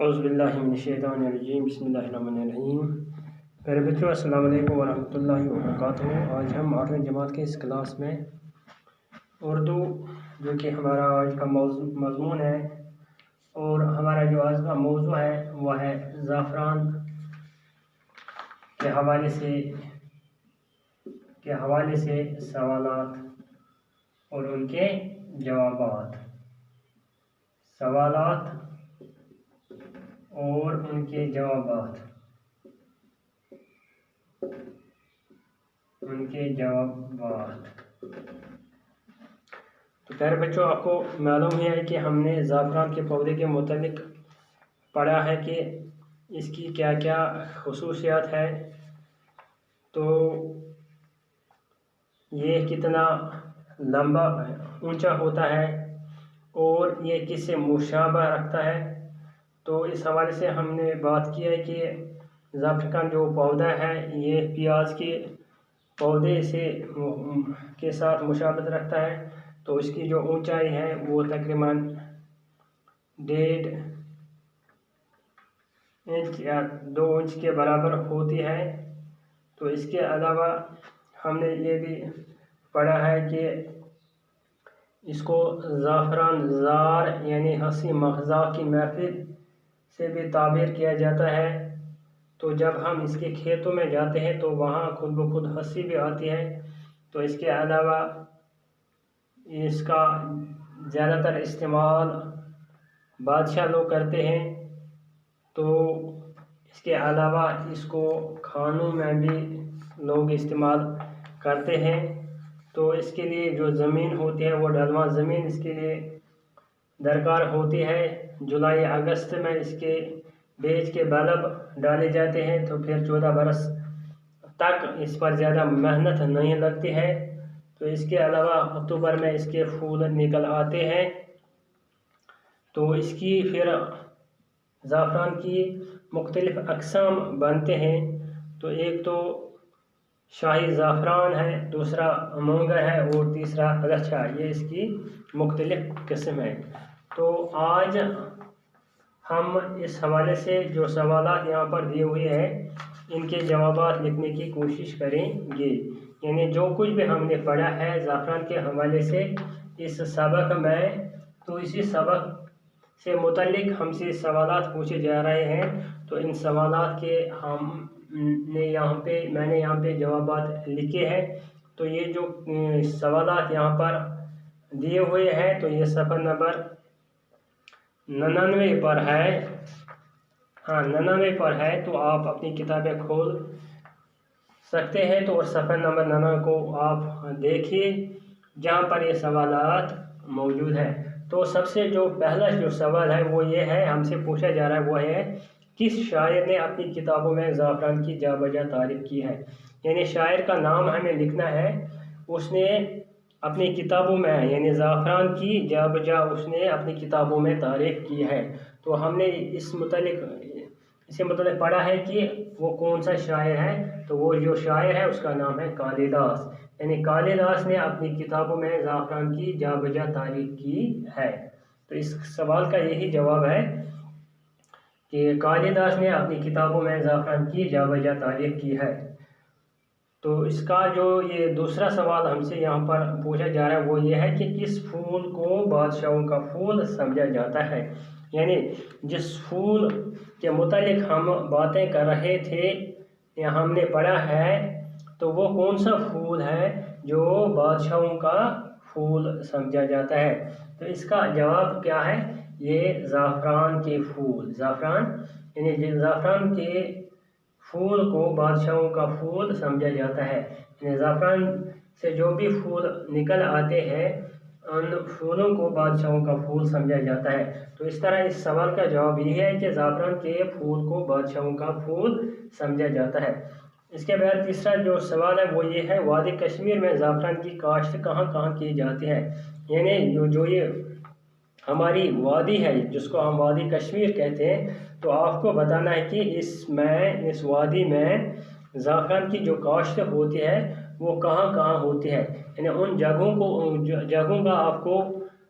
اعوذ باللہ من الشیطان الرجیم بسم اللہ الرحمن الرحیم۔ میرے بچوں السلام علیکم ورحمۃ اللہ وبرکاتہ۔ آج ہم 8ویں جماعت کے اس کلاس میں اردو جو کہ ہمارا آج کا مضمون ہے اور ہمارا جو آج کا موضوع ہے وہ ہے زعفران کے حوالے سے سوالات اور ان کے جوابات۔ تو پیارے بچوں، آپ کو معلوم ہے کہ ہم نے زعفران کے پودے کے متعلق پڑھا ہے کہ اس کی کیا کیا خصوصیات ہے، تو یہ کتنا لمبا اونچا ہوتا ہے اور یہ کس سے مشابہ رکھتا ہے۔ تو اس حوالے سے ہم نے بات کی ہے کہ زعفران جو پودا ہے یہ پیاز کے پودے کے ساتھ مشابہت رکھتا ہے۔ تو اس کی جو اونچائی ہے وہ تقریباً 1.5 انچ یا 2 انچ کے برابر ہوتی ہے۔ تو اس کے علاوہ ہم نے یہ بھی پڑھا ہے کہ اس کو زعفران زار یعنی ہنسی مذاق کی محفل سے بھی تعبیر کیا جاتا ہے۔ تو جب ہم اس کے کھیتوں میں جاتے ہیں تو وہاں خود بخود ہنسی بھی آتی ہے۔ تو اس کے علاوہ اس کا زیادہ تر استعمال بادشاہ لوگ کرتے ہیں۔ تو اس کے علاوہ اس کو کھانوں میں بھی لوگ استعمال کرتے ہیں۔ تو اس کے لیے جو زمین ہوتی ہے وہ ڈھلواں زمین اس کے لیے درکار ہوتی ہے۔ جولائی اگست میں اس کے بیج کے بلب ڈالے جاتے ہیں، تو پھر 14 برس تک اس پر زیادہ محنت نہیں لگتی ہے۔ تو اس کے علاوہ اکتوبر میں اس کے پھول نکل آتے ہیں۔ تو اس کی پھر زعفران کی مختلف اقسام بنتے ہیں۔ تو ایک تو شاہی زعفران ہے، دوسرا مونگر ہے اور تیسرا اغچھا، یہ اس کی مختلف قسم ہے۔ تو آج ہم اس حوالے سے جو سوالات یہاں پر دیے ہوئے ہیں ان کے جوابات لکھنے کی کوشش کریں گے۔ یعنی جو کچھ بھی ہم نے پڑھا ہے زعفران کے حوالے سے اس سبق میں، تو اسی سبق سے متعلق ہم سے سوالات پوچھے جا رہے ہیں۔ تو ان سوالات کے میں نے یہاں پہ جوابات لکھے ہیں۔ تو یہ جو سوالات یہاں پر دیے ہوئے ہیں تو یہ صفحہ نمبر 99 پر ہے۔ 99 پر ہے، تو آپ اپنی کتابیں کھول سکتے ہیں۔ تو صفحہ نمبر 99 کو آپ دیکھیے جہاں پر یہ سوالات موجود ہیں۔ تو سب سے جو پہلا جو سوال ہے وہ یہ ہے، ہم سے پوچھا جا رہا ہے وہ ہے کس شاعر نے اپنی کتابوں میں زعفران کی جا بجا تعریف کی ہے۔ یعنی شاعر کا نام ہمیں لکھنا ہے، اس نے اپنی کتابوں میں یعنی زعفران کی جا بجا اس نے اپنی کتابوں میں تعریف کی ہے۔ تو ہم نے اس سے متعلق پڑھا ہے کہ وہ کون سا شاعر ہے۔ تو وہ جو شاعر ہے اس کا نام ہے کالیداس، یعنی کالیداس نے اپنی کتابوں میں زعفران کی جا بجا تعریف کی ہے۔ تو اس سوال کا یہی جواب ہے کہ کالیداس نے اپنی کتابوں میں زعفران کی جا بجا تعریف کی ہے۔ تو اس کا جو یہ دوسرا سوال ہم سے یہاں پر پوچھا جا رہا ہے وہ یہ ہے کہ کس پھول کو بادشاہوں کا پھول سمجھا جاتا ہے۔ یعنی جس پھول کے متعلق ہم باتیں کر رہے تھے یا ہم نے پڑھا ہے، تو وہ کون سا پھول ہے جو بادشاہوں کا پھول سمجھا جاتا ہے۔ تو اس کا جواب کیا ہے، یہ زعفران کے پھول، یعنی زعفران کے پھول کو بادشاہوں کا پھول سمجھا جاتا ہے۔ یعنی زعفران سے جو بھی پھول نکل آتے ہیں ان پھولوں کو بادشاہوں کا پھول سمجھا جاتا ہے۔ تو اس طرح اس سوال کا جواب یہ ہے کہ زعفران کے پھول کو بادشاہوں کا پھول سمجھا جاتا ہے۔ اس کے بعد تیسرا جو سوال ہے وہ یہ ہے، وادی کشمیر میں زعفران کی کاشت کہاں کہاں کی جاتی ہے۔ یعنی جو یہ ہماری وادی ہے جس کو ہم وادی کشمیر کہتے ہیں، تو آپ کو بتانا ہے کہ اس وادی میں زعفران کی جو کاشت ہوتی ہے وہ کہاں کہاں ہوتی ہے۔ یعنی ان جگہوں کا آپ کو